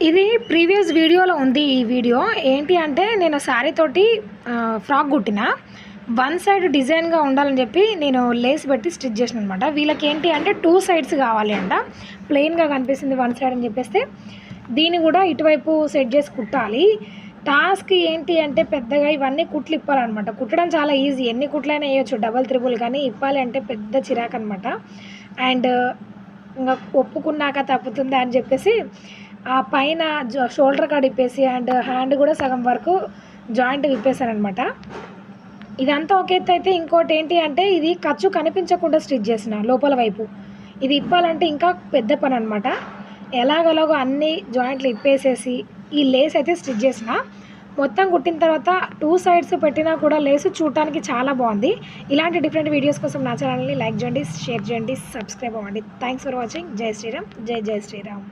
ఇది ప్రీవియస్ వీడియోలో ఉంది. ఈ వీడియో ఏంటి అంటే నేను శారీ తోటి ఫ్రాక్ కుట్టిన వన్ సైడ్ డిజైన్గా ఉండాలని చెప్పి నేను లేస్ పెట్టి స్టిచ్ చేసిన అనమాట. వీళ్ళకి ఏంటి అంటే 2 సైడ్స్ కావాలి అంట. ప్లెయిన్గా కనిపిస్తుంది వన్ సైడ్ అని చెప్పేస్తే దీన్ని కూడా ఇటువైపు సెట్ చేసి కుట్టాలి. టాస్క్ ఏంటి అంటే పెద్దగా ఇవన్నీ కుట్లు ఇప్పాలన్నమాట. కుట్టడం చాలా ఈజీ, ఎన్ని కుట్లైనా వేయచ్చు, డబల్ త్రిబుల్, కానీ ఇప్పాలి అంటే పెద్ద చిరాకు అనమాట. అండ్ ఇంకా ఒప్పుకున్నాక తప్పుతుంది అని చెప్పేసి ఆ పైన షోల్డర్ కాడ ఇప్పేసి అండ్ హ్యాండ్ కూడా సగం వరకు జాయింట్ విప్పేశానమాట. ఇదంతా ఒక ఎత్తు అయితే ఇంకోటి ఏంటి అంటే ఇది ఖర్చు కనిపించకుండా స్టిచ్ చేసిన లోపల వైపు. ఇది ఇప్పాలంటే ఇంకా పెద్ద పని అనమాట. ఎలాగోలాగో అన్ని జాయింట్లు ఇప్పేసేసి ఈ లేస్ అయితే స్టిచ్ చేసిన. మొత్తం కుట్టిన తర్వాత 2 సైడ్స్ పెట్టినా కూడా లేసు చూడటానికి చాలా బాగుంది. ఇలాంటి డిఫరెంట్ వీడియోస్ కోసం నా ఛానల్ని లైక్ చేయండి, షేర్ చేయండి, సబ్స్క్రైబ్ అవ్వండి. Thanks for watching. జై శ్రీరామ్. జై జై శ్రీరామ్.